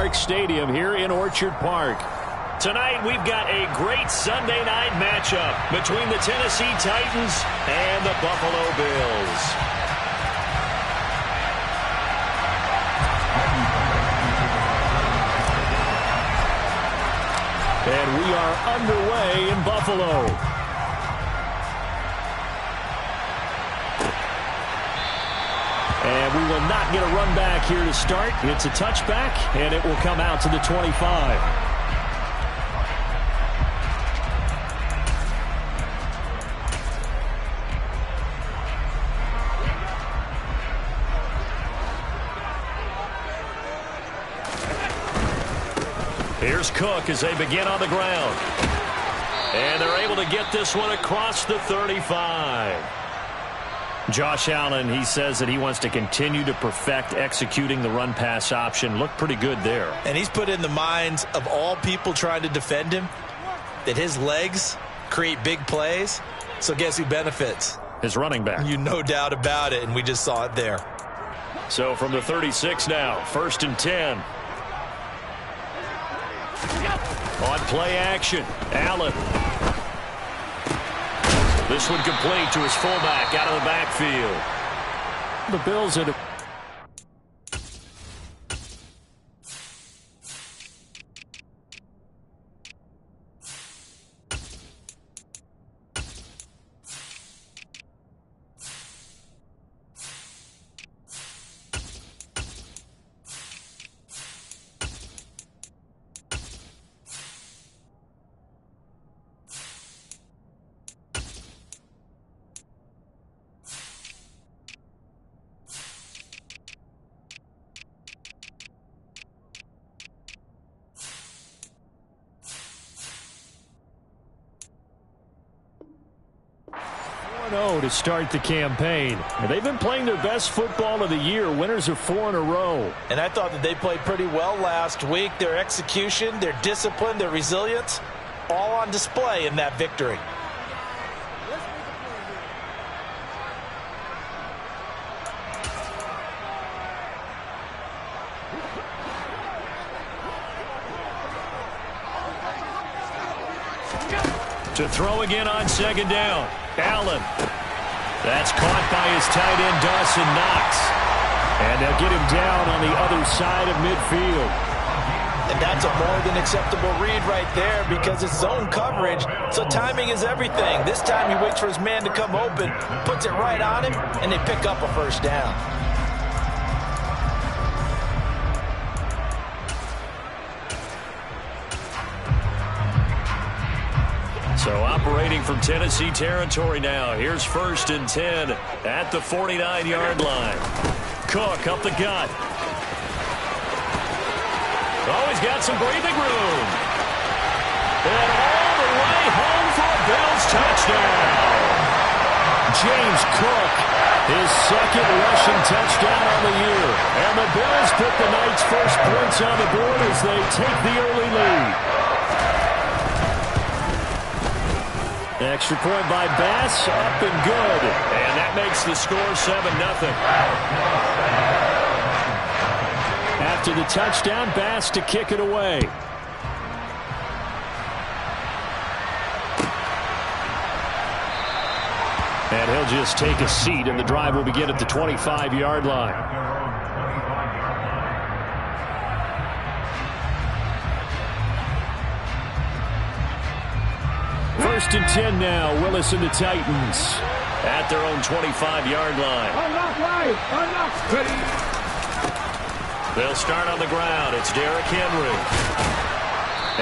Park Stadium here in Orchard Park. Tonight, we've got a great Sunday night matchup between the Tennessee Titans and the Buffalo Bills. And we are underway in Buffalo. And we will not get a run back here to start. It's a touchback, and it will come out to the 25. Here's Cook as they begin on the ground. And they're able to get this one across the 35. Josh Allen, he says that he wants to continue to perfect executing the run-pass option. Looked pretty good there. And he's put in the minds of all people trying to defend him that his legs create big plays. So guess who benefits? His running back. You no doubt about it, and we just saw it there. So from the 36 now, 1st and 10. On play action, Allen. This one complete to his fullback out of the backfield. The Bills had to start the campaign. And they've been playing their best football of the year. Winners of 4 in a row. And I thought that they played pretty well last week. Their execution, their discipline, their resilience, all on display in that victory. To throw again on 2nd down. Allen. That's caught by his tight end, Dawson Knox. And they'll get him down on the other side of midfield. And that's a more than acceptable read right there because it's zone coverage, so timing is everything. This time he waits for his man to come open, puts it right on him, and they pick up a 1st down. So operating from Tennessee territory now. Here's 1st and 10 at the 49-yard line. Cook up the gut. Oh, he's got some breathing room. And all the way home for a Bills touchdown. James Cook, his 2nd rushing touchdown on the year. And the Bills put the night's first points on the board as they take the early lead. Extra point by Bass, up and good. And that makes the score 7-0. After the touchdown, Bass to kick it away. And he'll just take a seat, and the drive will begin at the 25-yard line. 1st and 10 now. Willis and the Titans at their own 25-yard line. They'll start on the ground. It's Derrick Henry.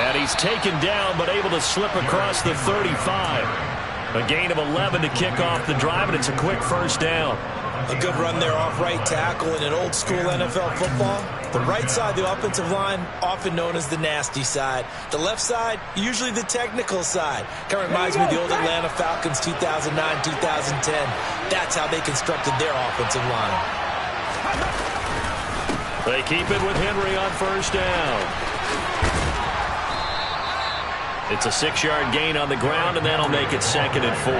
And he's taken down but able to slip across the 35. A gain of 11 to kick off the drive, and it's a quick 1st down. A good run there off right tackle in an old school NFL football. The right side of the offensive line, often known as the nasty side. The left side, usually the technical side. Kind of reminds me of the old Atlanta Falcons 2009, 2010. That's how they constructed their offensive line. They keep it with Henry on 1st down. It's a 6-yard gain on the ground, and that'll make it 2nd and 4.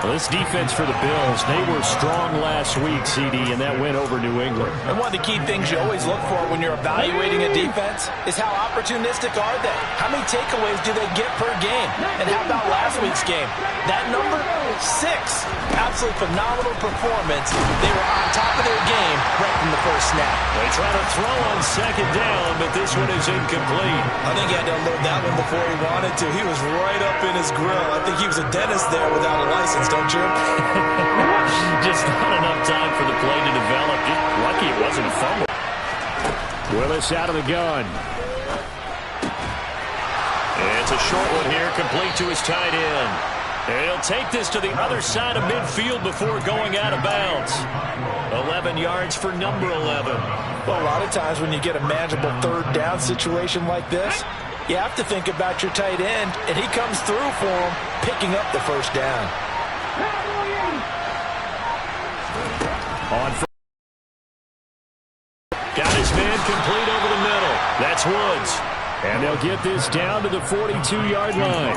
Well, this defense for the Bills, they were strong last week, CD, and that went over New England. And one of the key things you always look for when you're evaluating a defense is how opportunistic are they? How many takeaways do they get per game? And how about last week's game? That number, 6. Absolutely phenomenal performance. They were on top of their game right from the first snap. They try to throw on 2nd down, but this one is incomplete. I think he had to unload that one before he wanted to. He was right up in his grill. I think he was a dentist there without a license, don't you? Just not enough time for the play to develop. Just lucky it wasn't a fumble. Willis out of the gun. It's a short one here, complete to his tight end. And he'll take this to the other side of midfield before going out of bounds. 11 yards for number 11. Well, a lot of times when you get a manageable 3rd down situation like this, you have to think about your tight end, and he comes through for him, picking up the 1st down. Got his man complete over the middle. That's Woods. And they'll get this down to the 42-yard line.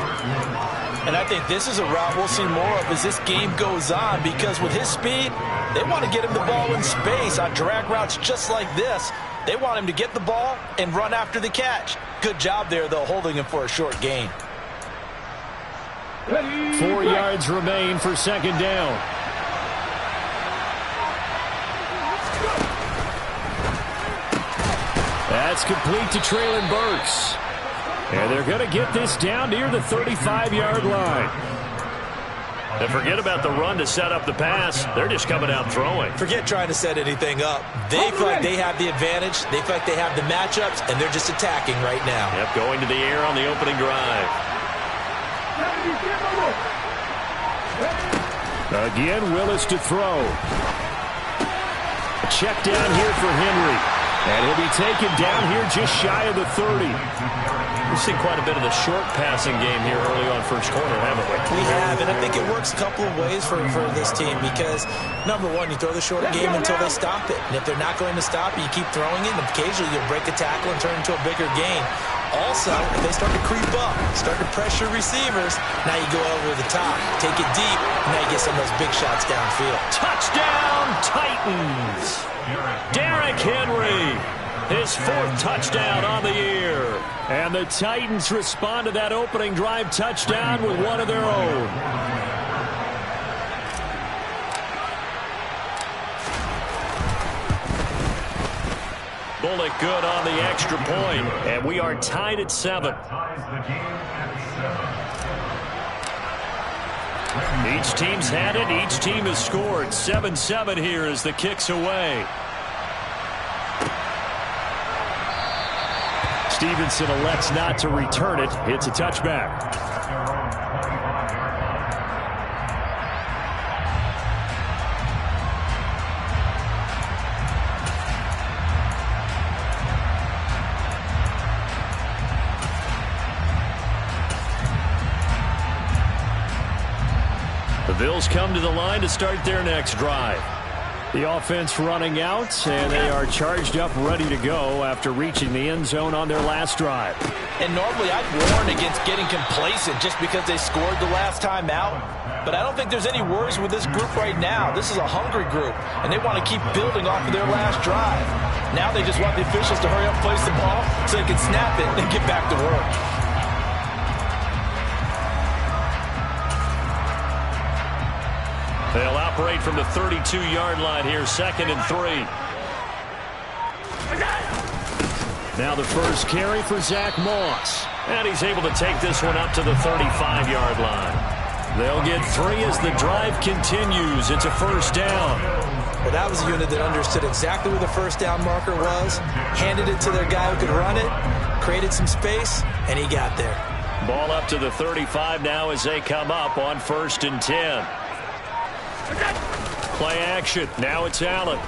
And I think this is a route we'll see more of as this game goes on, because with his speed, they want to get him the ball in space on drag routes just like this. They want him to get the ball and run after the catch. Good job there, though, holding him for a short gain. 4 yards remain for 2nd down. That's complete to Traylon Burks. And they're going to get this down near the 35-yard line. And forget about the run to set up the pass. They're just coming out throwing. Forget trying to set anything up. They feel like they have the advantage. They feel like they have the matchups, and they're just attacking right now. Yep, going to the air on the opening drive. Again, Willis to throw. A check down here for Henry. And he'll be taken down here just shy of the 30. We've seen quite a bit of the short passing game here early on first quarter, haven't we? We have, and I think it works a couple of ways for this team because, number one, you throw the short game until they stop it. And if they're not going to stop it, you keep throwing it, and occasionally you'll break a tackle and turn it into a bigger gain. Also, if they start to creep up, start to pressure receivers, now you go over the top, take it deep, and now you get some of those big shots downfield. Touchdown, Titans! Derrick Henry, his 4th touchdown on the year. And the Titans respond to that opening drive touchdown with one of their own. Bullock good on the extra point, and we are tied at 7. Each team's had it. Each team has scored. 7-7 here as the kick's away. Stevenson elects not to return it. It's a touchback. The Bills come to the line to start their next drive. The offense running out, and they are charged up, ready to go after reaching the end zone on their last drive. And normally I'd warn against getting complacent just because they scored the last time out. But I don't think there's any worries with this group right now. This is a hungry group, and they want to keep building off of their last drive. Now they just want the officials to hurry up, place the ball, so they can snap it and get back to work. They'll operate from the 32-yard line here, 2nd and 3. Now the first carry for Zach Moss. And he's able to take this one up to the 35-yard line. They'll get 3 as the drive continues. It's a 1st down. Well, that was a unit that understood exactly where the 1st down marker was, handed it to their guy who could run it, created some space, and he got there. Ball up to the 35 now as they come up on 1st and 10. Play action. Now it's Allen.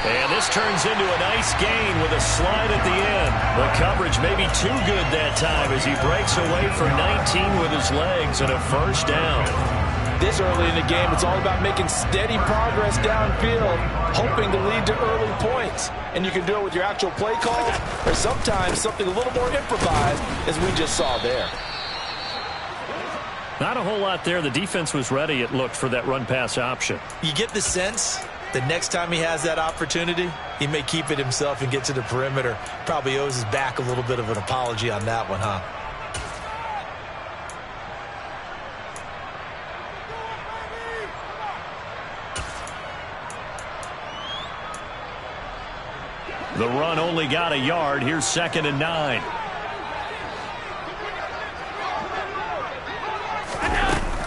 And this turns into a nice gain with a slide at the end. The coverage may be too good that time as he breaks away for 19 with his legs and a 1st down. This early in the game, it's all about making steady progress downfield, hoping to lead to early points. mistakes. And you can do it with your actual play calls or sometimes something a little more improvised, as we just saw there. Not a whole lot there. The defense was ready, it looked, for that run-pass option. You get the sense that next time he has that opportunity, he may keep it himself and get to the perimeter. Probably owes his back a little bit of an apology on that one, huh? The run only got a yard. Here's 2nd and 9.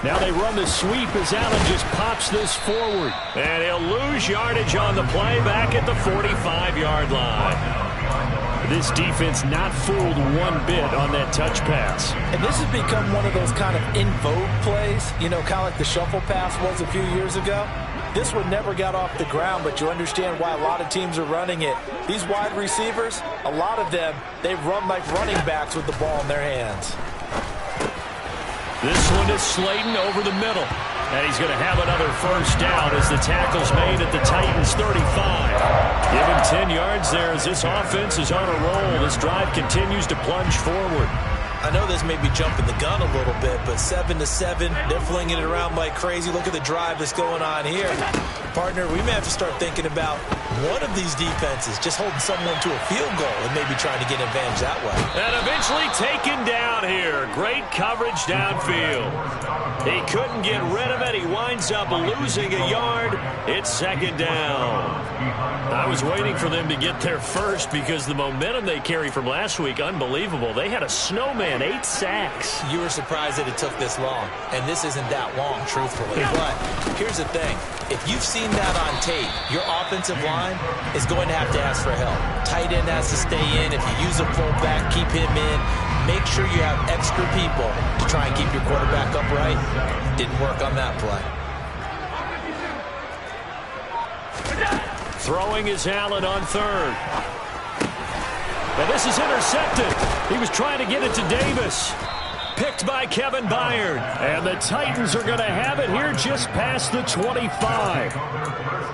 Now they run the sweep as Allen just pops this forward. And he'll lose yardage on the play back at the 45-yard line. This defense not fooled one bit on that touch pass. And this has become one of those kind of in vogue plays, you know, kind of like the shuffle pass was a few years ago. This one never got off the ground, but you understand why a lot of teams are running it. These wide receivers, a lot of them, they run like running backs with the ball in their hands. This one is Slayton over the middle. And he's going to have another first down as the tackle's made at the Titans' 35. Give him 10 yards there as this offense is on a roll. This drive continues to plunge forward. I know this may be jumping the gun a little bit, but 7-7, they're flinging it around like crazy. Look at the drive that's going on here. Partner, we may have to start thinking about one of these defenses just holding someone to a field goal and maybe trying to get an advantage that way. And eventually taken down here. Great coverage downfield. He couldn't get rid of it. He winds up losing a yard. It's 2nd down. I was waiting for them to get there first because the momentum they carry from last week, unbelievable. They had a snowman, 8 sacks. You were surprised that it took this long, and this isn't that long, truthfully. But here's the thing. If you've seen that on tape, your offensive line is going to have to ask for help. Tight end has to stay in. If you use a fullback, keep him in. Make sure you have extra people to try and keep your quarterback upright. Didn't work on that play. Throwing is Allen on 3rd. Now this is intercepted. He was trying to get it to Davis. Picked by Kevin Byard. And the Titans are going to have it here just past the 25.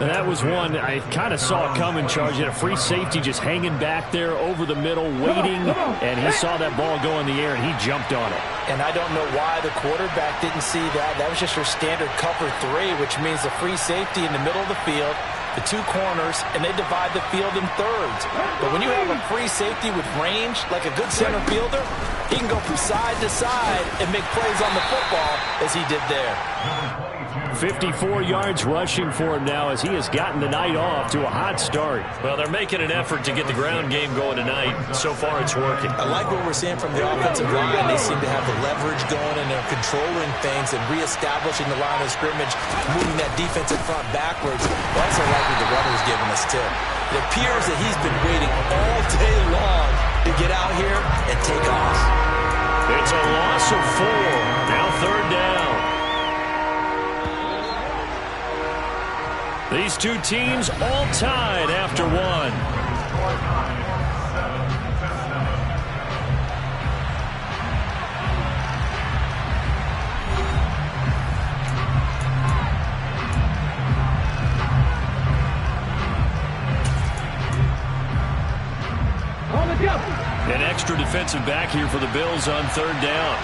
And that was one I kind of saw it coming, Charge. He had a free safety just hanging back there over the middle, waiting. And he saw that ball go in the air, and he jumped on it. And I don't know why the quarterback didn't see that. That was just your standard cover 3, which means a free safety in the middle of the field, the 2 corners, and they divide the field in thirds. But when you have a free safety with range, like a good center fielder, he can go from side to side and make plays on the football as he did there. 54 yards rushing for him now as he has gotten the night off to a hot start. Well, they're making an effort to get the ground game going tonight. So far, it's working. I like what we're seeing from the offensive line. They seem to have the leverage going, and they're controlling things and reestablishing the line of scrimmage, moving that defensive front backwards. I also like what the runner's giving us, too. It appears that he's been waiting all day long to get out here and take off. It's a loss of 4. Now 3rd down. These two teams all tied after 1. An extra defensive back here for the Bills on 3rd down.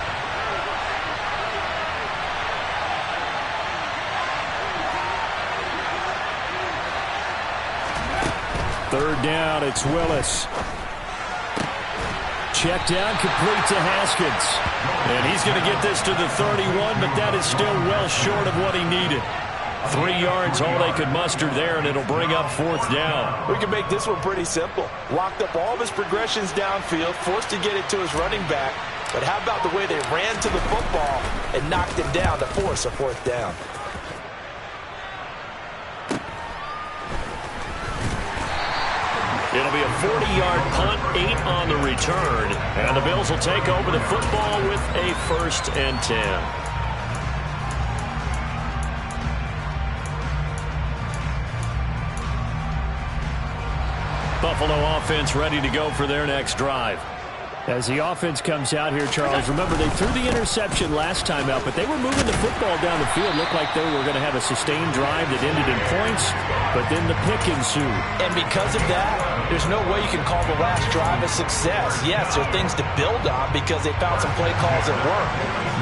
Third down, it's Willis. Check down, complete to Haskins. And he's going to get this to the 31, but that is still well short of what he needed. 3 yards, all they could muster there, and it'll bring up 4th down. We can make this one pretty simple. Locked up all of his progressions downfield, forced to get it to his running back. But how about the way they ran to the football and knocked him down to force a 4th down? It'll be a 40-yard punt, 8 on the return. And the Bills will take over the football with a 1st and 10. Buffalo offense ready to go for their next drive. As the offense comes out here, Charles, remember they threw the interception last time out, but they were moving the football down the field. Looked like they were going to have a sustained drive that ended in points, but then the pick ensued. And because of that, there's no way you can call the last drive a success. Yes, there are things to build on because they found some play calls that work.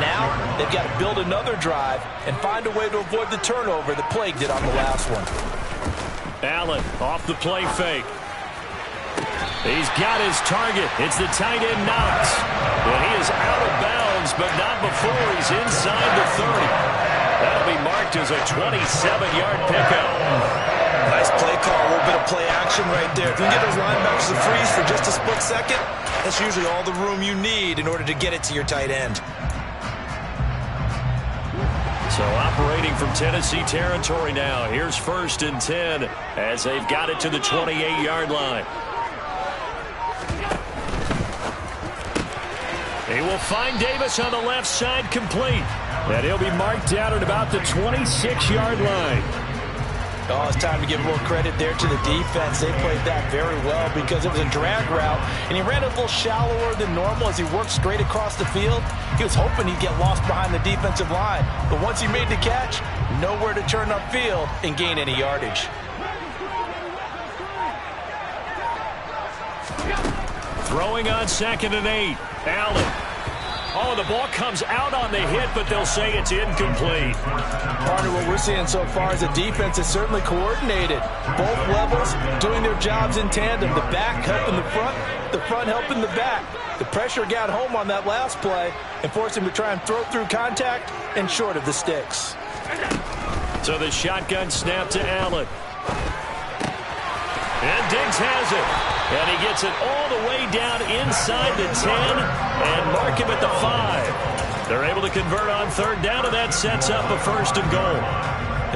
Now, they've got to build another drive and find a way to avoid the turnover that plagued it on the last one. Allen off the play fake. He's got his target. It's the tight end Knox. And he is out of bounds, but not before he's inside the 30. That'll be marked as a 27-yard pickup. Nice play call, a little bit of play action right there. If you can get those linebackers to freeze for just a split second, that's usually all the room you need in order to get it to your tight end. So operating from Tennessee territory now. Here's 1st and 10 as they've got it to the 28-yard line. He will find Davis on the left side complete. And he'll be marked down at about the 26-yard line. Oh, it's time to give a little credit there to the defense. They played that very well because it was a drag route, and he ran a little shallower than normal as he worked straight across the field. He was hoping he'd get lost behind the defensive line, but once he made the catch, nowhere to turn upfield and gain any yardage. Throwing on 2nd and 8. Allen. Oh, the ball comes out on the hit, but they'll say it's incomplete. Partner, what we're seeing so far is the defense is certainly coordinated. Both levels doing their jobs in tandem. The back helping the front helping the back. The pressure got home on that last play and forced him to try and throw through contact and short of the sticks. So the shotgun snap to Allen. And Diggs has it. And he gets it all the way down inside the 10 and mark him at the 5. They're able to convert on 3rd down, and that sets up a 1st and goal.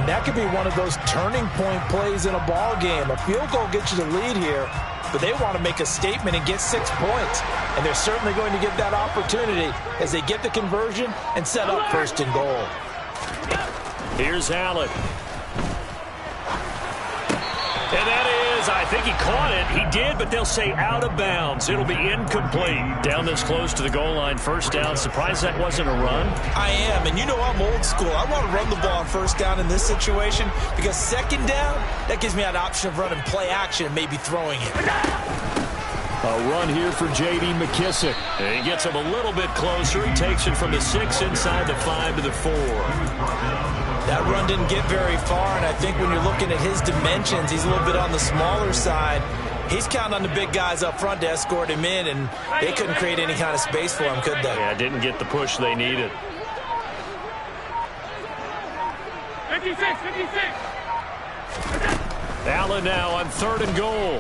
And that could be one of those turning point plays in a ball game. A field goal gets you the lead here, but they want to make a statement and get 6 points. And they're certainly going to get that opportunity as they get the conversion and set up 1st and goal. Here's Allen. And that is, I think he caught it. He did, but they'll say out of bounds. It'll be incomplete. Down this close to the goal line, 1st down. Surprised that wasn't a run? I am, and you know I'm old school. I want to run the ball on 1st down in this situation because 2nd down, that gives me an option of running play action and maybe throwing it. A run here for J.D. McKissick. And he gets him a little bit closer. He takes it from the 6 inside the 5 to the 4. That run didn't get very far, and I think when you're looking at his dimensions, he's a little bit on the smaller side. He's counting on the big guys up front to escort him in, and they couldn't create any kind of space for him, could they? Yeah, didn't get the push they needed. 56. Allen now on 3rd and goal.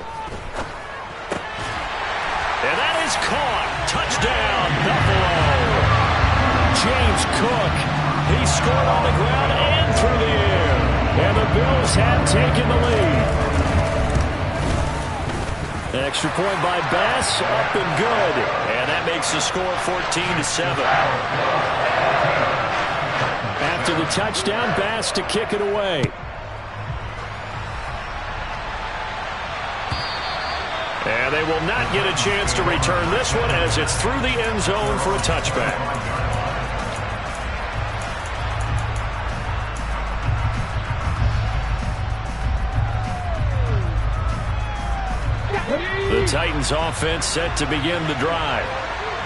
And that is caught. Touchdown, Buffalo. James Cook. He scored on the ground and through the air. And the Bills have taken the lead. An extra point by Bass, up and good. And that makes the score 14-7. After the touchdown, Bass to kick it away. And they will not get a chance to return this one as it's through the end zone for a touchback. The Titans offense set to begin the drive.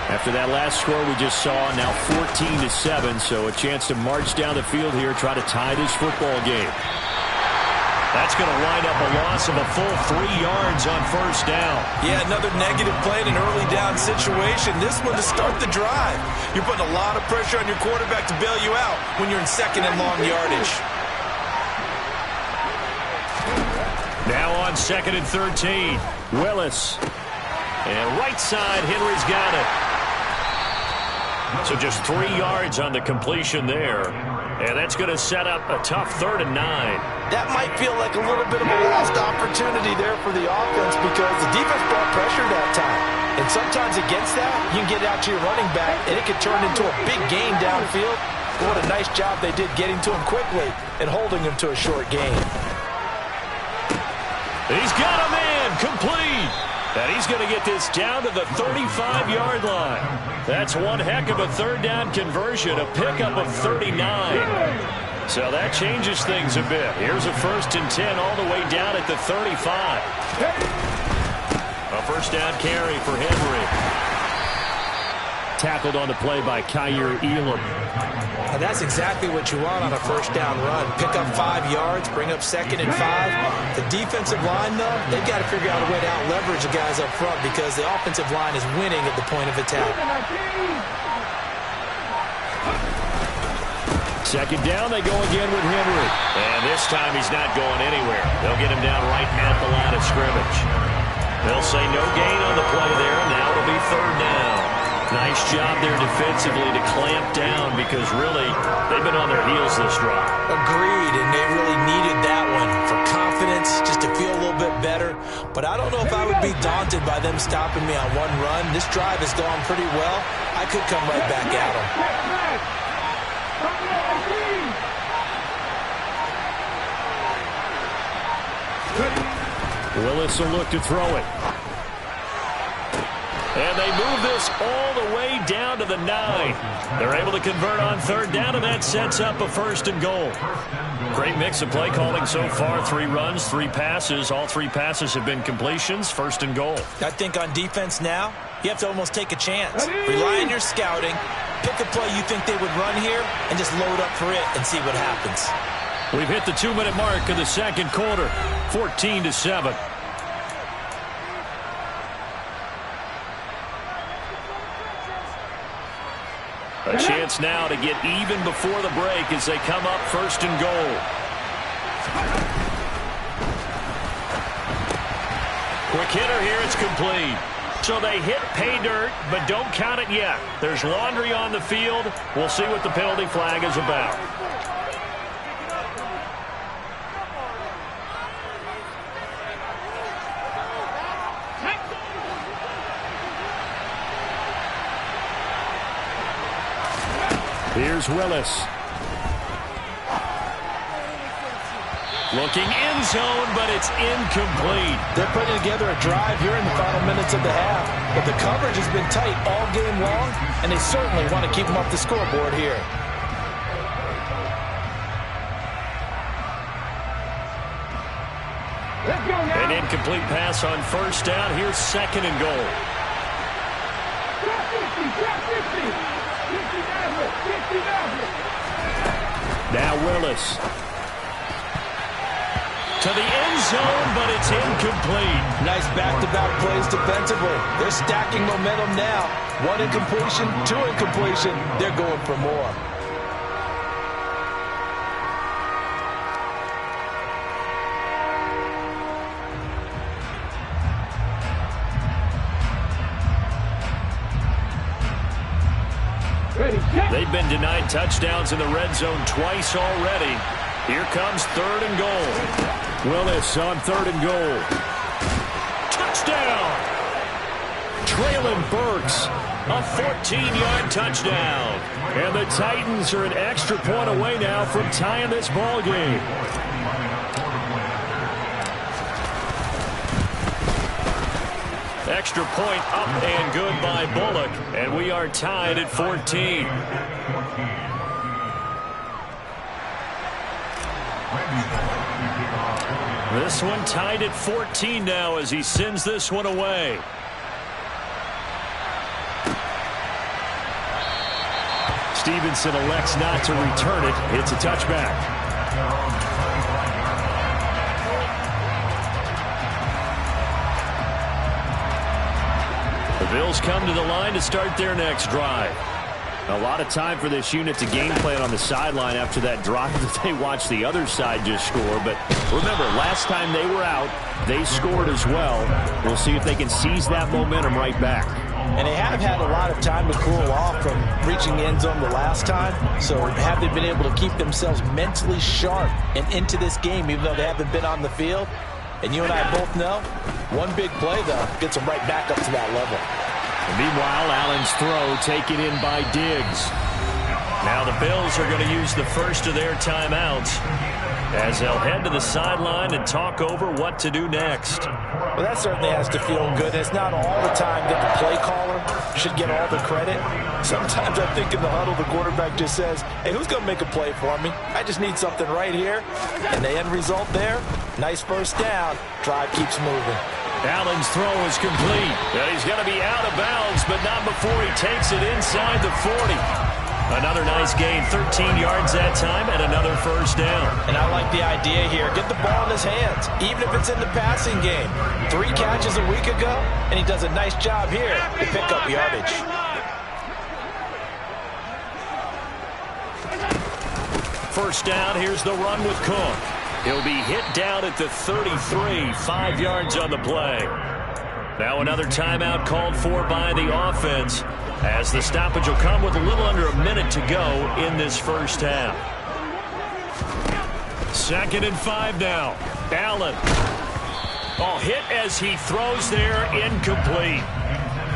After that last score we just saw, now 14-7, so a chance to march down the field here, try to tie this football game. That's going to wind up a loss of a full 3 yards on 1st down. Yeah, another negative play in an early down situation. This one to start the drive. You're putting a lot of pressure on your quarterback to bail you out when you're in 2nd and long yardage. Now on 2nd and 13. Willis. And right side, Henry's got it. So just 3 yards on the completion there. And that's going to set up a tough 3rd and 9. That might feel like a little bit of a lost opportunity there for the offense because the defense brought pressure that time. And sometimes against that, you can get out to your running back, and it could turn into a big gain downfield. But what a nice job they did getting to him quickly and holding him to a short gain. He's got a man complete. And he's going to get this down to the 35-yard line. That's one heck of a third down conversion, a pickup of 39. So that changes things a bit. Here's a 1st and 10 all the way down at the 35. A first down carry for Henry. Tackled on the play by Kyer Elam. And that's exactly what you want on a first down run. Pick up 5 yards, bring up 2nd and 5. The defensive line, though, they've got to figure out a way to out-leverage the guys up front because the offensive line is winning at the point of attack. 2nd down, they go again with Henry. And this time he's not going anywhere. They'll get him down right at the line of scrimmage. They'll say no gain on the play there. Now it'll be 3rd down. Nice job there defensively to clamp down because really they've been on their heels this drive. Agreed, and they really needed that one for confidence, just to feel a little bit better. But I don't know if I would be daunted by them stopping me on one run. This drive has gone pretty well. I could come right back at them. Willis will look to throw it. And they move this all the way down to the 9. They're able to convert on 3rd down, and that sets up a 1st and goal. Great mix of play calling so far. 3 runs, 3 passes. All 3 passes have been completions. 1st and goal. I think on defense now, you have to almost take a chance. Rely on your scouting. Pick a play you think they would run here, and just load up for it and see what happens. We've hit the 2-minute mark of the 2nd quarter. 14-7. A chance now to get even before the break as they come up 1st and goal. Quick hitter here, it's complete. So they hit pay dirt, but don't count it yet. There's laundry on the field. We'll see what the penalty flag is about. Here's Willis. Looking end zone, but it's incomplete. They're putting together a drive here in the final minutes of the half. But the coverage has been tight all game long, and they certainly want to keep them off the scoreboard here. An incomplete pass on 1st down. Here's 2nd and goal. Now Willis. To the end zone, but it's incomplete. Nice back-to-back plays defensively. They're stacking momentum now. 1 incompletion, 2 incompletion. They're going for more. They've been denied touchdowns in the red zone twice already. Here comes 3rd and goal. Willis on 3rd and goal. Touchdown! Traylon Burks, a 14-yard touchdown. And the Titans are an extra point away now from tying this ball game. Extra point up and good by Bullock. And we are tied at 14. This one tied at 14 now as he sends this one away. Stevenson elects not to return it. It's a touchback. The Bills come to the line to start their next drive. A lot of time for this unit to game plan on the sideline after that drive that they watched the other side just score. But remember, last time they were out, they scored as well. We'll see if they can seize that momentum right back. And they have had a lot of time to cool off from reaching the end zone the last time. So have they been able to keep themselves mentally sharp and into this game, even though they haven't been on the field? And you and I both know, one big play, though, gets them right back up to that level. And meanwhile, Allen's throw taken in by Diggs. Now the Bills are going to use the first of their timeouts. as they'll head to the sideline and talk over what to do next. Well, that certainly has to feel good. It's not all the time that the play caller should get all the credit. Sometimes I think in the huddle, the quarterback just says, hey, who's going to make a play for me? I just need something right here. And the end result there, nice first down. Drive keeps moving. Allen's throw is complete. And he's going to be out of bounds, but not before he takes it inside the 40. Another nice gain, 13 yards that time, and another first down. And I like the idea here. Get the ball in his hands, even if it's in the passing game. 3 catches a week ago, and he does a nice job here to pick up yardage. First down, here's the run with Cook. He'll be hit down at the 33, 5 yards on the play. Now another timeout called for by the offense, as the stoppage will come with a little under a minute to go in this first half. 2nd and 5 now. Allen. Oh, hit as he throws there, incomplete.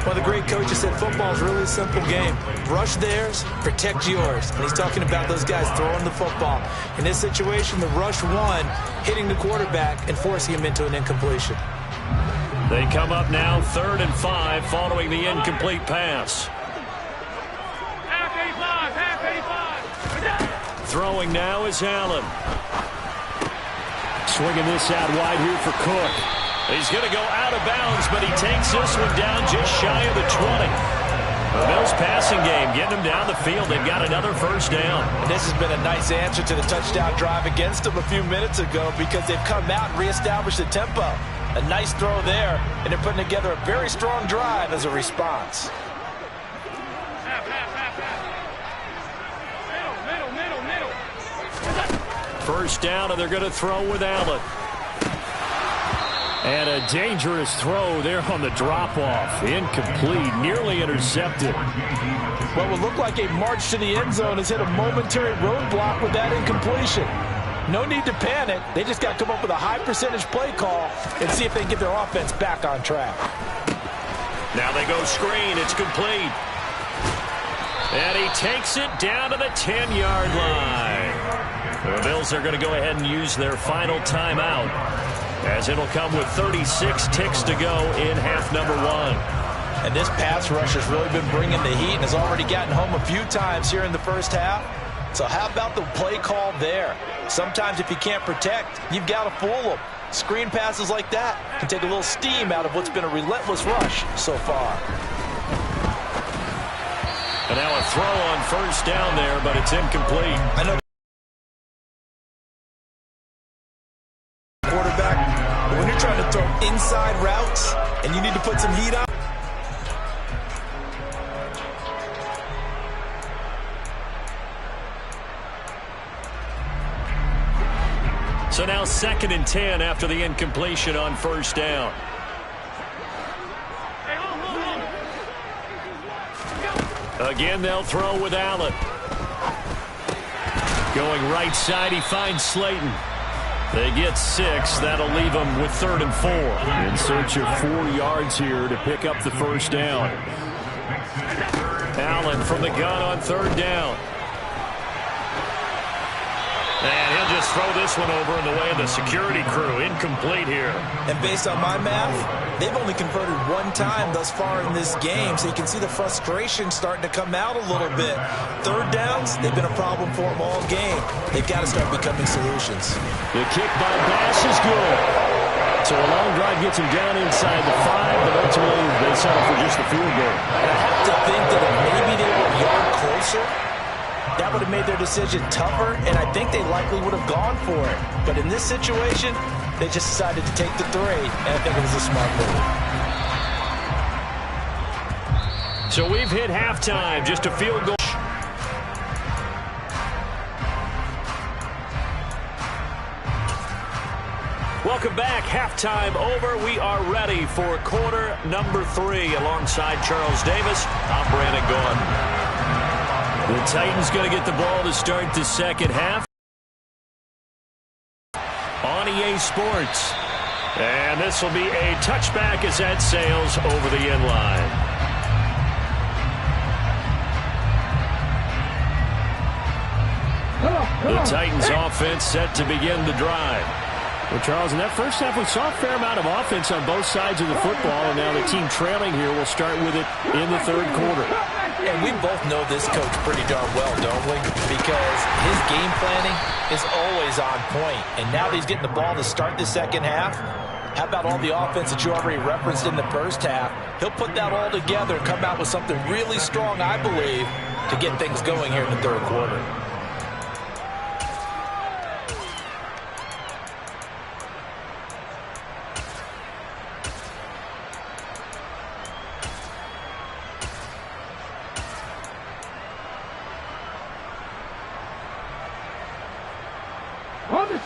One of the great coaches said football is really a simple game. Rush theirs, protect yours. And he's talking about those guys throwing the football. In this situation, the rush won, hitting the quarterback and forcing him into an incompletion. They come up now 3rd and 5 following the incomplete pass. Throwing now is Allen. Swinging this out wide here for Cook. He's going to go out of bounds, but he takes this one down just shy of the 20. The Bills passing game getting them down the field. They've got another first down. And this has been a nice answer to the touchdown drive against them a few minutes ago, because they've come out and reestablished the tempo. A nice throw there, and they're putting together a very strong drive as a response. First down, and they're going to throw with Allen. And a dangerous throw there on the drop-off. Incomplete, nearly intercepted. What would look like a march to the end zone has hit a momentary roadblock with that incompletion. No need to panic. They just got to come up with a high-percentage play call and see if they can get their offense back on track. Now they go screen. It's complete. And he takes it down to the 10-yard line. The Bills are going to go ahead and use their final timeout, as it'll come with 36 ticks to go in half number 1. And this pass rush has really been bringing the heat and has already gotten home a few times here in the first half. So how about the play call there? Sometimes if you can't protect, you've got to fool them. Screen passes like that can take a little steam out of what's been a relentless rush so far. And now a throw on first down there, but it's incomplete. I know quarterback, but when you're trying to throw inside routes and you need to put some heat on. So now 2nd and 10 after the incompletion on first down. Again, they'll throw with Allen. Going right side, he finds Slayton. They get 6. That'll leave them with 3rd and 4. In search of 4 yards here to pick up the first down. Allen from the gun on 3rd down. And he'll just throw this one over in the way of the security crew. Incomplete here. And based on my math, they've only converted 1 time thus far in this game, so you can see the frustration starting to come out a little bit. 3rd downs, they've been a problem for them all game. They've got to start becoming solutions. The kick by Bass is good. So a long drive gets him down inside the 5, but ultimately they settle for just the field goal. And I have to think that if maybe they were a yard closer, that would have made their decision tougher, and I think they likely would have gone for it. But in this situation, they just decided to take the 3, and I think it was a smart move. So we've hit halftime, just a field goal. Welcome back. Halftime over. We are ready for quarter number 3. Alongside Charles Davis, I'm Brandon Gaudin. The Titans going to get the ball to start the second half on EA Sports. And this will be a touchback as that sails over the end line. Come on. The Titans offense set to begin the drive. Well, Charles, in that first half, we saw a fair amount of offense on both sides of the football, and now the team trailing here will start with it in the third quarter. And we both know this coach pretty darn well, don't we? Because his game planning is always on point. And now that he's getting the ball to start the second half, how about all the offense that you already referenced in the first half? He'll put that all together and come out with something really strong, I believe, to get things going here in the third quarter.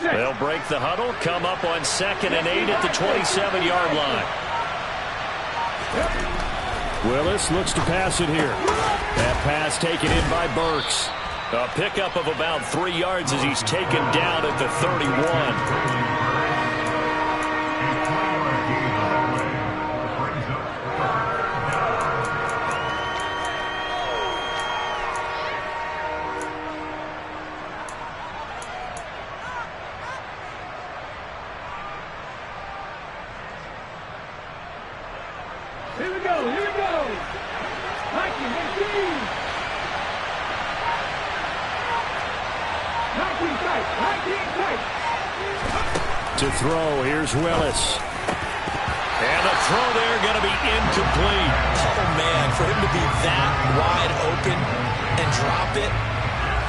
They'll break the huddle, come up on 2nd and 8 at the 27-yard line. Willis looks to pass it here. That pass taken in by Burks. A pickup of about 3 yards as he's taken down at the 31. Here we go. 19, 18. To throw, here's Willis. And the throw there going to be incomplete. Oh, man, for him to be that wide open and drop it.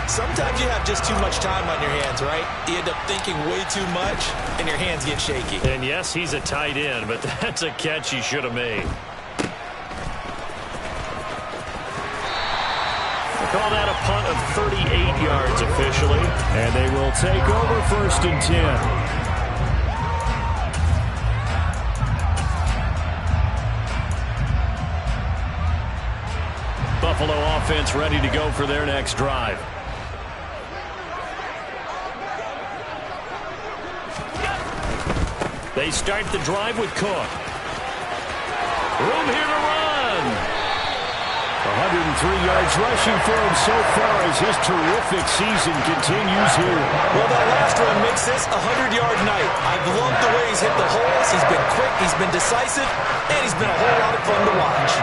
Sometimes you have just too much time on your hands, right? You end up thinking way too much, and your hands get shaky. And yes, he's a tight end, but that's a catch he should have made. Call that a punt of 38 yards officially. And they will take over 1st and 10. Buffalo offense ready to go for their next drive. They start the drive with Cook. Room here to run. 103 yards rushing for him so far as his terrific season continues here. Well, that last run makes this a 100-yard night. I've loved the way he's hit the holes. He's been quick, he's been decisive, and he's been a whole lot of fun to watch.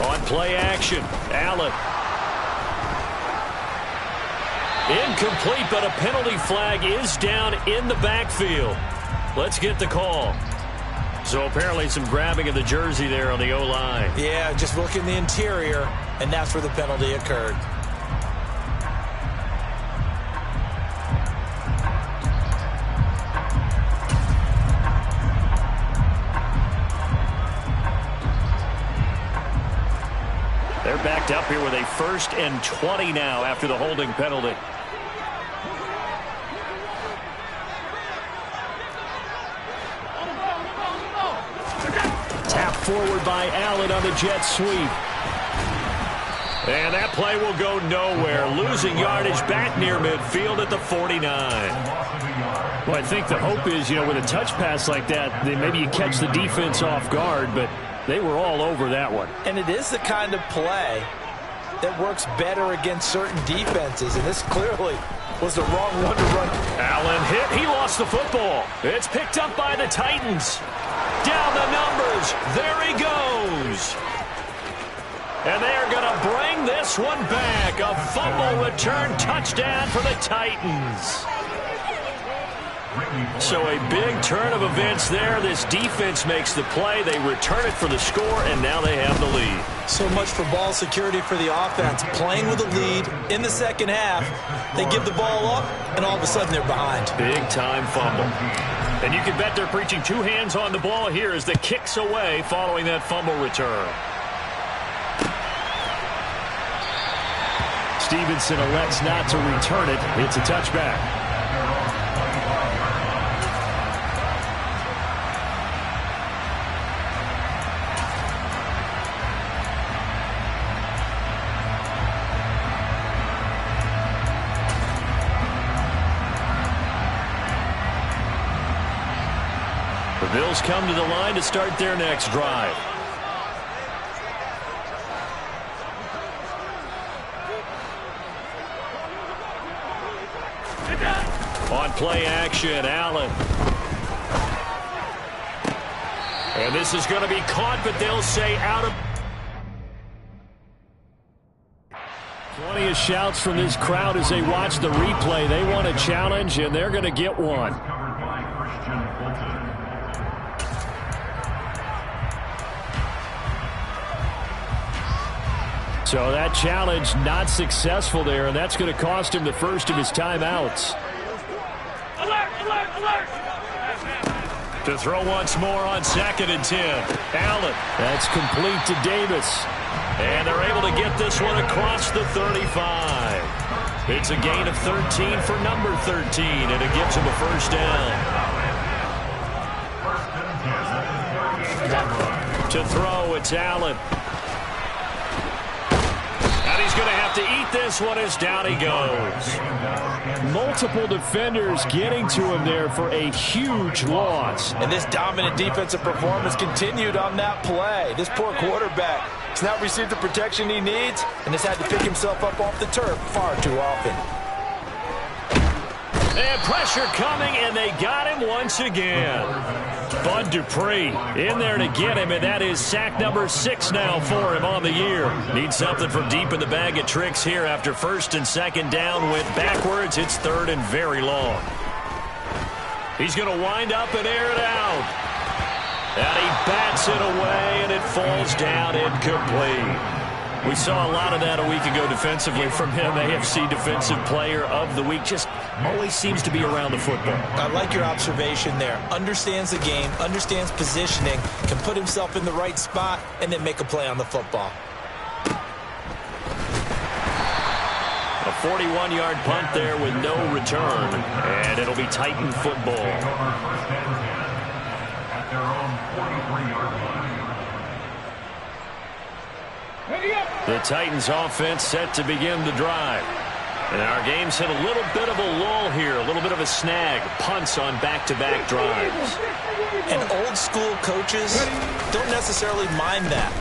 On play action, Allen. Incomplete, but a penalty flag is down in the backfield. Let's get the call. So apparently some grabbing of the jersey there on the O-line. Yeah, just look in the interior, and that's where the penalty occurred. They're backed up here with a 1st and 20 now after the holding penalty. Tap forward by Allen on the jet sweep. And that play will go nowhere. Losing yardage back near midfield at the 49. Well, I think the hope is, with a touch pass like that, then maybe you catch the defense off guard, but they were all over that one. And it is the kind of play that works better against certain defenses, and this clearly was the wrong one to run. Allen hit. He lost the football. It's picked up by the Titans. Down the numbers. There he goes. And they are going to bring this one back. A fumble return touchdown for the Titans. So a big turn of events there. This defense makes the play. They return it for the score, and now they have the lead. So much for ball security for the offense. Playing with a lead in the second half. They give the ball up, and all of a sudden they're behind. Big-time fumble. And you can bet they're preaching 2 hands on the ball here as the kick's away following that fumble return. Stevenson elects not to return it. It's a touchback. The Bills come to the line to start their next drive. play action. Allen. And this is going to be caught, but they'll say out of... Plenty of shouts from this crowd as they watch the replay. They want a challenge, and they're going to get one. So that challenge not successful there, and that's going to cost him the first of his timeouts. Alert, alert, alert! To throw once more on 2nd and 10. Allen. That's complete to Davis. And they're able to get this one across the 35. It's a gain of 13 for number 13, and it gives him a first down. To throw, it's Allen. And he's going to have to eat this one as down he goes. Multiple defenders getting to him there for a huge loss. And this dominant defensive performance continued on that play. This poor quarterback has not received the protection he needs and has had to pick himself up off the turf far too often. And pressure coming, and they got him once again. Bud Dupree in there to get him, and that is sack number 6 now for him on the year. Needs something from deep in the bag of tricks here after 1st and 2nd down. Went backwards. It's 3rd and very long. He's going to wind up and air it out. And he bats it away, and it falls down incomplete. We saw a lot of that a week ago defensively from him. AFC Defensive Player of the Week. Just always seems to be around the football. I like your observation there. Understands the game, understands positioning, can put himself in the right spot, and then make a play on the football. A 41-yard punt there with no return, and it'll be Titan football. The Titans offense set to begin the drive. And our game's hit a little bit of a lull here, a little bit of a snag. Punts on back-to-back drives. And old school coaches don't necessarily mind that.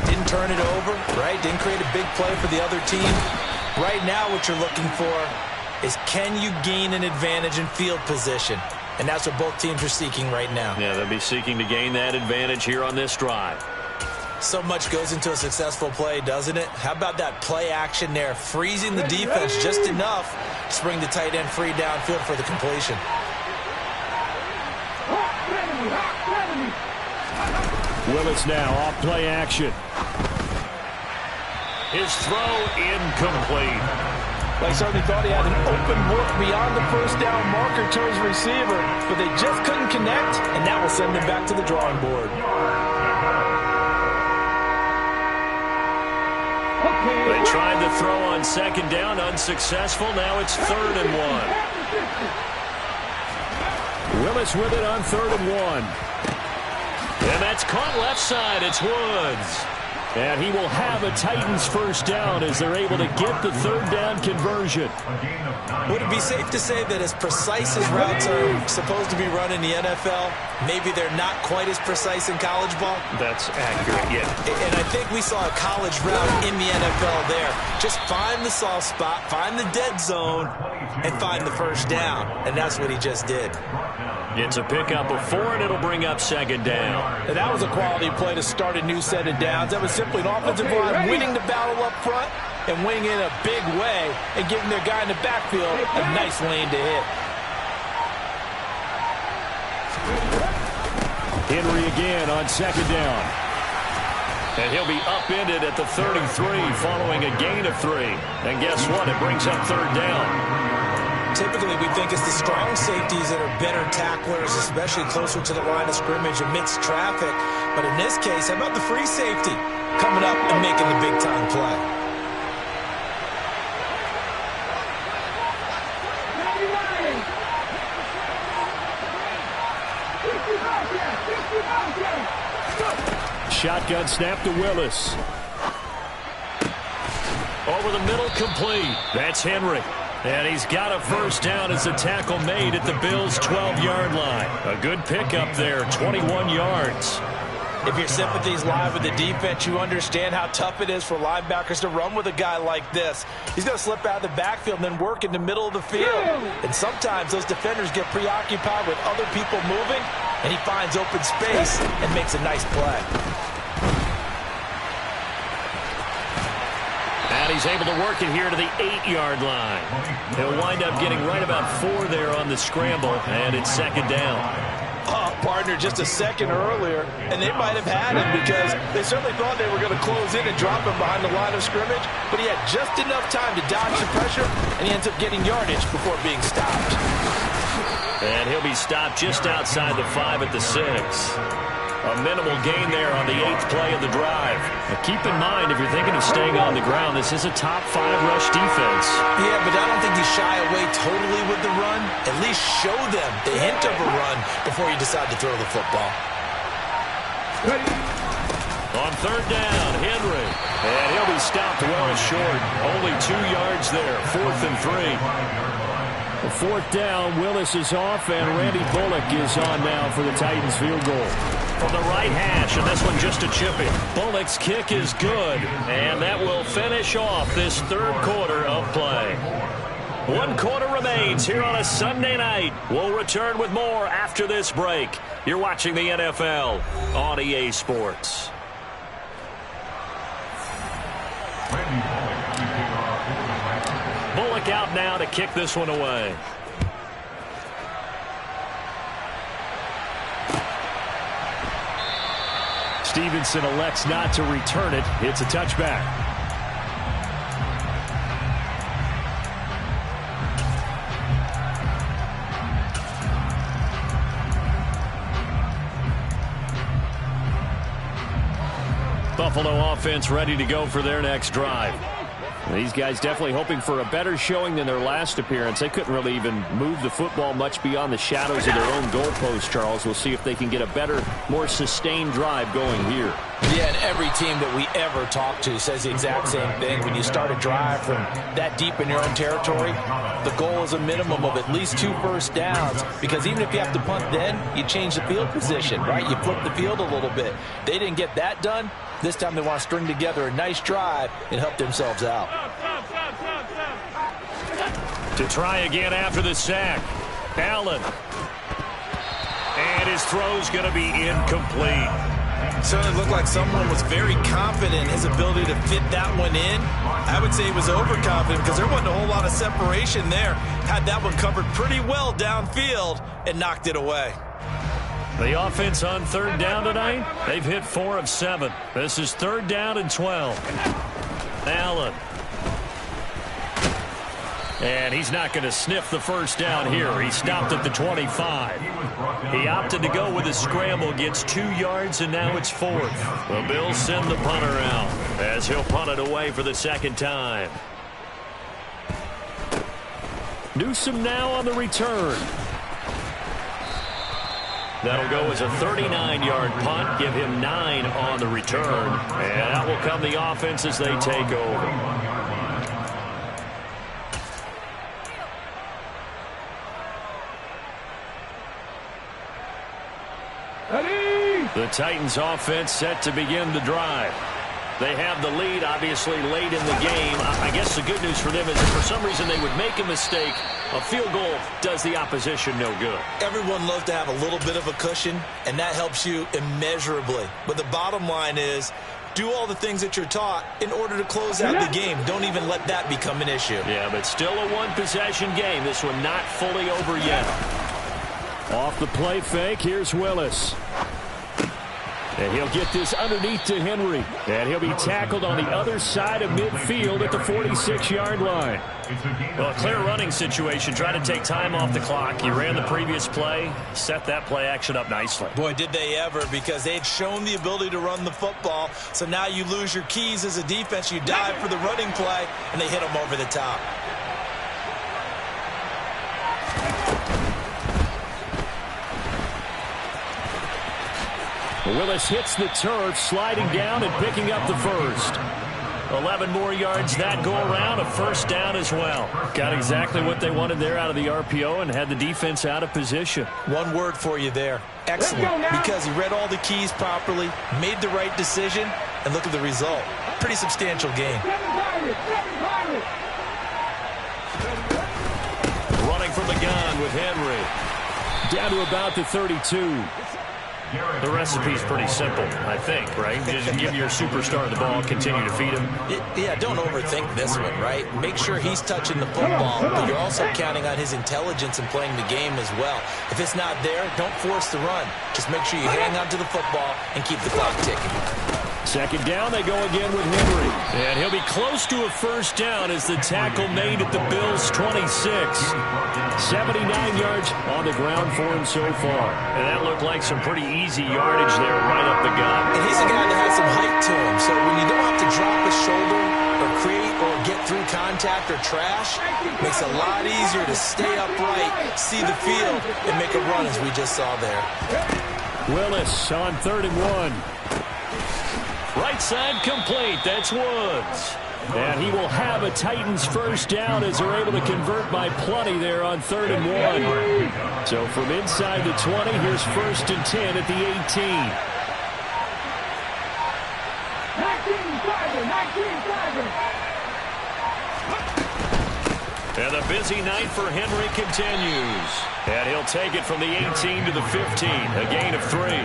Didn't turn it over, right? Didn't create a big play for the other team. Right now what you're looking for is can you gain an advantage in field position? And that's what both teams are seeking right now. Yeah, they'll be seeking to gain that advantage here on this drive. So much goes into a successful play, doesn't it? How about that play action there? Freezing the defense just enough to bring the tight end free downfield for the completion. Willis now off play action. His throw incomplete. They certainly thought he had an open look beyond the first down marker to his receiver, but they just couldn't connect, and that will send them back to the drawing board. They tried to throw on 2nd down, unsuccessful. Now it's 3rd and 1. Willis with it on 3rd and 1. And that's caught left side. It's Woods. And he will have a Titans first down as they're able to get the 3rd down conversion. Would it be safe to say that as precise as routes are supposed to be run in the NFL, maybe they're not quite as precise in college ball? That's accurate, yeah. And I think we saw a college route in the NFL there. Just find the soft spot, find the dead zone, and find the first down. And that's what he just did. It's a pickup of 4, and it'll bring up 2nd down. And that was a quality play to start a new set of downs. That was simply an offensive line winning the battle up front and winning in a big way and giving their guy in the backfield a nice lane to hit. Henry again on 2nd down. And he'll be upended at the 33 following a gain of 3. And guess what? It brings up 3rd down. Typically, we think it's the strong safeties that are better tacklers, especially closer to the line of scrimmage amidst traffic. But in this case, how about the free safety coming up and making the big-time play? Shotgun snap to Willis. Over the middle, complete. That's Henry. And he's got a first down as the tackle made at the Bills' 12-yard line. A good pickup there, 21 yards. If your sympathies lie with the defense, you understand how tough it is for linebackers to run with a guy like this. He's going to slip out of the backfield and then work in the middle of the field. And sometimes those defenders get preoccupied with other people moving, and he finds open space and makes a nice play. And he's able to work it here to the 8-yard line. He'll wind up getting right about 4 there on the scramble, and it's second down. Oh, partner, just a second earlier, and they might have had him because they certainly thought they were going to close in and drop him behind the line of scrimmage, but he had just enough time to dodge the pressure, and he ends up getting yardage before being stopped. And he'll be stopped just outside the 5 at the 6. A minimal gain there on the 8th play of the drive. Now keep in mind, if you're thinking of staying on the ground, this is a top 5 rush defense. Yeah, but I don't think you shy away totally with the run. At least show them the hint of a run before you decide to throw the football. On third down, Henry. And he'll be stopped well short. Only 2 yards there, 4th and 3. A 4th down, Willis is off, and Randy Bullock is on now for the Titans field goal. From the right hash, and this one just a chip in. Bullock's kick is good, and that will finish off this third quarter of play. 1 quarter remains here on a Sunday night. We'll return with more after this break. You're watching the NFL on EA Sports. Bullock out now to kick this one away. Stevenson elects not to return it. It's a touchback. Buffalo offense ready to go for their next drive. These guys definitely hoping for a better showing than their last appearance. They couldn't really even move the football much beyond the shadows of their own goalpost, Charles. We'll see if they can get a better, more sustained drive going here. Yeah, and every team that we ever talk to says the exact same thing. When you start a drive from that deep in your own territory, the goal is a minimum of at least 2 first downs, because even if you have to punt then, you change the field position, right? You flip the field a little bit. They didn't get that done. This time they want to string together a nice drive and help themselves out. To try again after the sack. Allen. And his throw's going to be incomplete. Certainly looked like someone was very confident in his ability to fit that one in. I would say he was overconfident because there wasn't a whole lot of separation there. Had that one covered pretty well downfield and knocked it away. The offense on third down tonight, they've hit 4 of 7. This is 3rd down and 12. Allen. And he's not going to sniff the first down here. He stopped at the 25. He opted to go with a scramble, gets 2 yards, and now it's 4th. The Bills send the punter out as he'll punt it away for the second time. Newsome now on the return. That'll go as a 39-yard punt, give him 9 on the return. And out will come the offense as they take over. The Titans offense set to begin the drive. They have the lead, obviously, late in the game. I guess the good news for them is if for some reason they would make a mistake, a field goal does the opposition no good. Everyone loves to have a little bit of a cushion, and that helps you immeasurably. But the bottom line is, do all the things that you're taught in order to close out the game. Don't even let that become an issue. Yeah, but still a one-possession game. This one not fully over yet. Off the play fake, here's Willis. And he'll get this underneath to Henry. And he'll be tackled on the other side of midfield at the 46-yard line. Well, a clear running situation. Try to take time off the clock. You ran the previous play, set that play action up nicely. Boy, did they ever, because they had shown the ability to run the football. So now you lose your keys as a defense. You dive for the running play, and they hit them over the top. Willis hits the turf, sliding down and picking up the first. 11 more yards that go around, a first down as well. Got exactly what they wanted there out of the RPO and had the defense out of position. One word for you there. Excellent. Because he read all the keys properly, made the right decision, and look at the result. Pretty substantial game. Running from the gun with Henry. Down to about the 32. The recipe's pretty simple, I think, right? Just give your superstar the ball, continue to feed him. Yeah, don't overthink this one, right? Make sure he's touching the football, but you're also counting on his intelligence and playing the game as well. If it's not there, don't force the run. Just make sure you hang on to the football and keep the clock ticking. Second down, they go again with Henry. And he'll be close to a first down as the tackle made at the Bills' 26. 79 yards on the ground for him so far. And that looked like some pretty easy yardage there right up the gut. And he's a guy that has some height to him, so when you don't have to drop a shoulder or create or get through contact or trash, it makes it a lot easier to stay upright, see the field, and make a run as we just saw there. Willis on 3rd and 1. Right side complete. That's Woods. And he will have a Titans first down as they're able to convert by plenty there on 3rd and 1. So from inside the 20, here's 1st and 10 at the 18. 19-7. And the busy night for Henry continues. And he'll take it from the 18 to the 15. A gain of 3.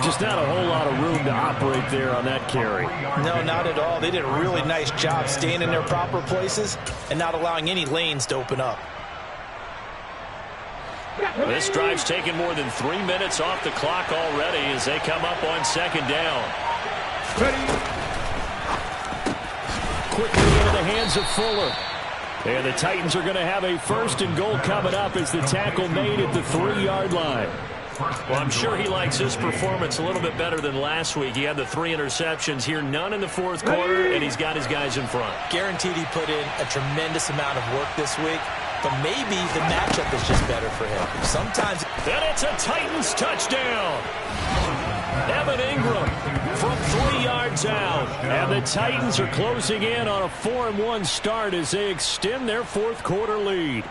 Just not a whole lot of room to operate there on that carry. No, not at all. They did a really nice job staying in their proper places and not allowing any lanes to open up. This drive's taken more than 3 minutes off the clock already as they come up on 2nd down. Quickly into the hands of Fuller. And the Titans are going to have a 1st and goal coming up as the tackle made at the 3-yard line. Well, I'm sure he likes his performance a little bit better than last week. He had the 3 interceptions here, none in the 4th quarter, and he's got his guys in front. Guaranteed he put in a tremendous amount of work this week, but maybe the matchup is just better for him. Sometimes. And it's a Titans touchdown. Evan Ingram from 3 yards out. And the Titans are closing in on a 4-1 start as they extend their 4th quarter lead.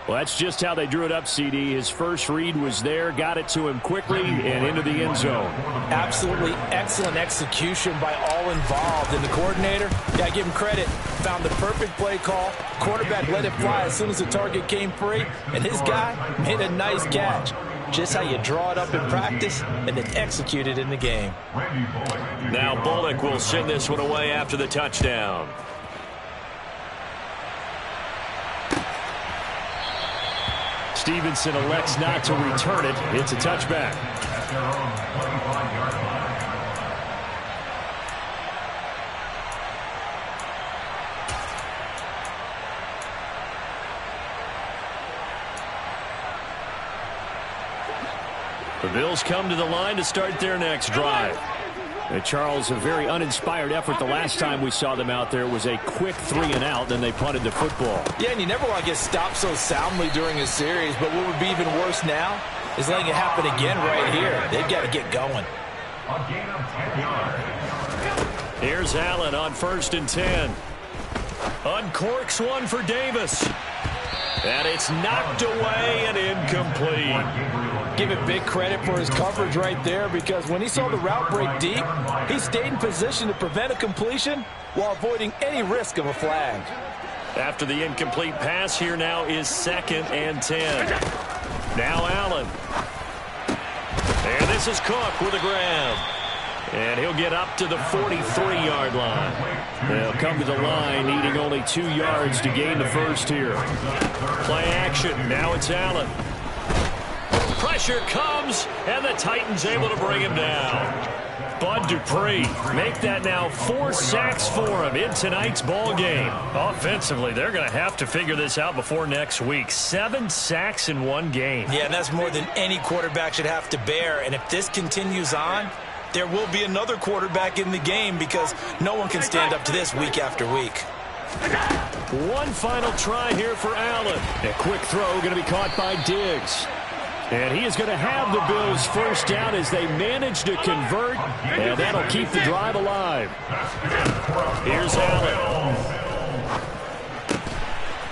Well, that's just how they drew it up, CD. His first read was there, got it to him quickly, and into the end zone. Absolutely excellent execution by all involved. And the coordinator, got to give him credit, found the perfect play call. Quarterback let it fly as soon as the target came free, and his guy made a nice catch. Just how you draw it up in practice and then execute it in the game. Now Bullock will send this one away after the touchdown. Stevenson elects not to return it. It's a touchback. The Bills come to the line to start their next drive. Charles, a very uninspired effort the last time we saw them out there. It was a quick 3-and-out, then they punted the football. Yeah, and you never want to get stopped so soundly during a series, but what would be even worse now is letting it happen again right here. They've got to get going. Here's Allen on 1st and 10. Uncorks one for Davis. And it's knocked away and incomplete. Give it big credit for his coverage right there, because when he saw the route break deep, he stayed in position to prevent a completion while avoiding any risk of a flag. After the incomplete pass, here now is 2nd and 10. Now Allen. And this is Cook with a grab. And he'll get up to the 43-yard line. They'll come to the line needing only 2 yards to gain the first here. Play action. Now it's Allen. Pressure comes, and the Titans able to bring him down. Bud Dupree make that now 4 sacks for him in tonight's ball game. Offensively, they're going to have to figure this out before next week. 7 sacks in one game. Yeah, and that's more than any quarterback should have to bear. And if this continues on, there will be another quarterback in the game, because no one can stand up to this week after week. One final try here for Allen. A quick throw going to be caught by Diggs. And he is going to have the Bills first down as they manage to convert, and that'll keep the drive alive. Here's Allen.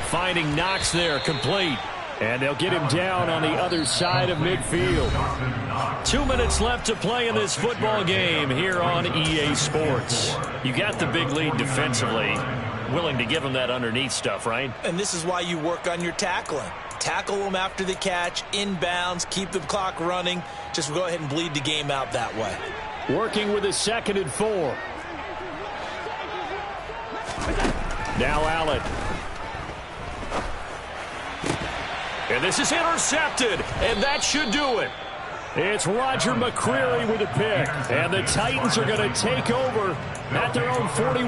Finding Knox there, complete. And they'll get him down on the other side of midfield. 2 minutes left to play in this football game here on EA Sports. You got the big lead defensively. Willing to give him that underneath stuff, right? And this is why you work on your tackling. Tackle them after the catch, inbounds, keep the clock running. Just go ahead and bleed the game out that way. Working with a 2nd and 4. Now Allen. And this is intercepted, and that should do it. It's Roger McCreary with a pick, and the Titans are going to take over at their own 41.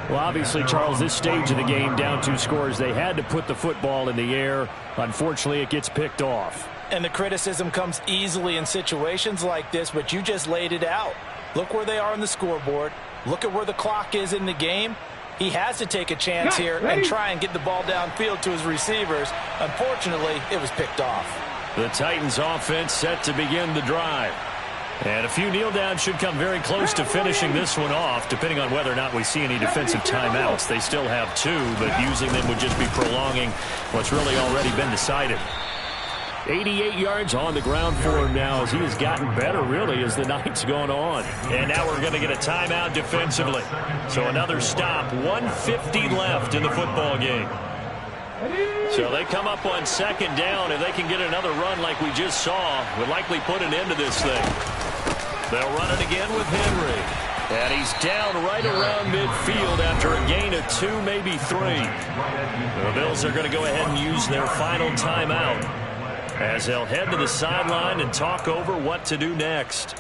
Well, obviously, Charles, this stage of the game, down 2 scores, they had to put the football in the air. Unfortunately, it gets picked off. And the criticism comes easily in situations like this, but you just laid it out. Look where they are on the scoreboard. Look at where the clock is in the game. He has to take a chance here and try and get the ball downfield to his receivers. Unfortunately, it was picked off. The Titans offense set to begin the drive. And a few kneel downs should come very close to finishing this one off, depending on whether or not we see any defensive timeouts. They still have 2, but using them would just be prolonging what's really already been decided. 88 yards on the ground for him now as he has gotten better, really, as the night's gone on. And now we're going to get a timeout defensively. So another stop, 1:50 left in the football game. So they come up on 2nd down. If they can get another run like we just saw, would likely put an end to this thing. They'll run it again with Henry. And he's down right around midfield after a gain of 2, maybe 3. The Bills are going to go ahead and use their final timeout as they'll head to the sideline and talk over what to do next.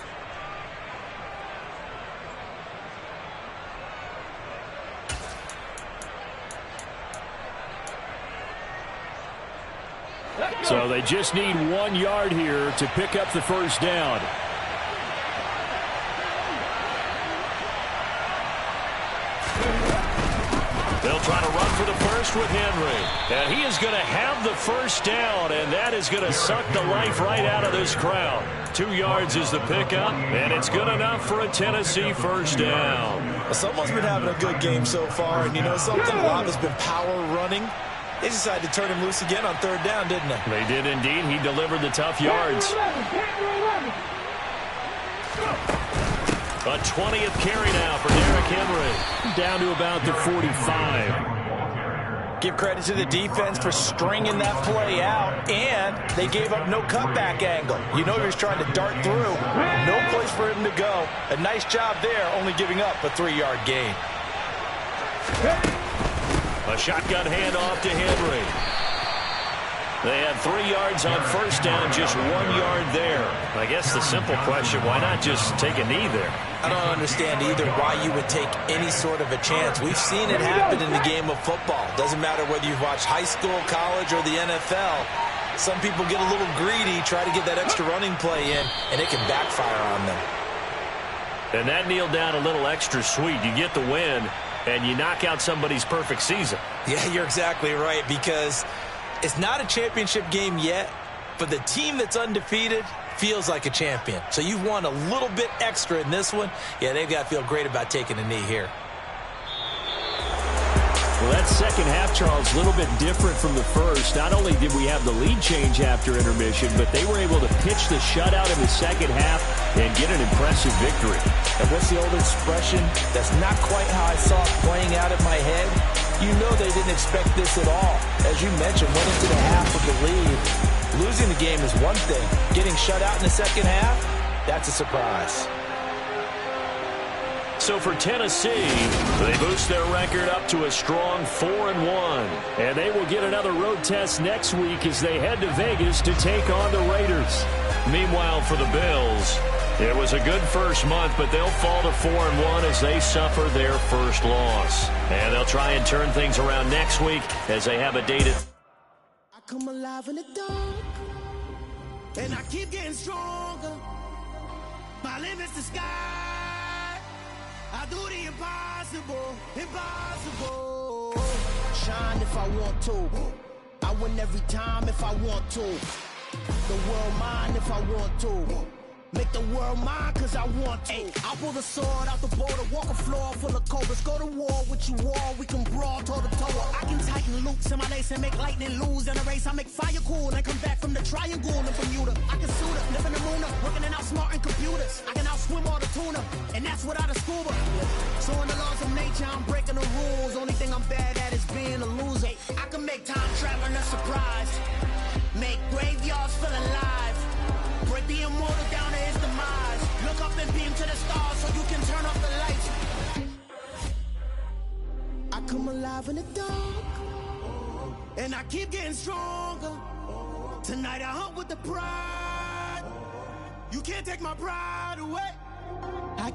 So they just need 1 yard here to pick up the first down. They'll try to run for the first with Henry. And he is going to have the first down, and that is going to suck the life right out of this crowd. 2 yards is the pickup, and it's good enough for a Tennessee first down. Well, someone's been having a good game so far, and you know something? A lot has been power running. They decided to turn him loose again on 3rd down, didn't they? They did indeed. He delivered the tough yards. A 20th carry now for Derrick Henry. Down to about the 45. Give credit to the defense for stringing that play out, and they gave up no cutback angle. You know he was trying to dart through. No place for him to go. A nice job there, only giving up a 3-yard gain. A shotgun handoff to Henry. They had 3 yards on first down, just 1 yard there. I guess the simple question, why not just take a knee there? I don't understand either why you would take any sort of a chance. We've seen it happen in the game of football. Doesn't matter whether you've watched high school, college, or the NFL. Some people get a little greedy, try to get that extra running play in, and it can backfire on them. And that kneel down a little extra sweet. You get the win, and you knock out somebody's perfect season. Yeah, you're exactly right, because it's not a championship game yet, but the team that's undefeated feels like a champion. So you've won a little bit extra in this one. Yeah, they've got to feel great about taking a knee here. Well, that second half, Charles, a little bit different from the first. Not only did we have the lead change after intermission, but they were able to pitch the shutout in the second half and get an impressive victory. And what's the old expression? That's not quite how I saw it playing out in my head. You know they didn't expect this at all. As you mentioned, went into the half with the lead. Losing the game is one thing. Getting shut out in the second half, that's a surprise. So for Tennessee, they boost their record up to a strong 4-1. And they will get another road test next week as they head to Vegas to take on the Raiders. Meanwhile, for the Bills, it was a good first month, but they'll fall to 4-1 as they suffer their first loss. And they'll try and turn things around next week as they have a date at... I come alive in the dark, and I keep getting stronger. My limit's the sky. I do the impossible, impossible. Shine if I want to. I win every time if I want to. make the world mine if I want to. Make the world mine cause I want to. I'll pull the sword out the border, walk a floor full of cobras. Go to war with you all, we can brawl toe to toe. I can tighten loops in my lace and make lightning lose in a race. I make fire cool and come back from the triangle in Bermuda. I can suit up, live in the moon, working and outsmarting computers. I can outswim all the tuna, and that's without a scuba. So in the laws of nature, I'm breaking the rules. Only thing I'm bad at is being a loser. I can make time traveling a surprise. Make graveyards feel alive. Break the immortal down to his demise. Look up and beam to the stars so you can turn off the lights. I come alive in the dark, and I keep getting stronger. Tonight I hunt with the pride. You can't take my pride away.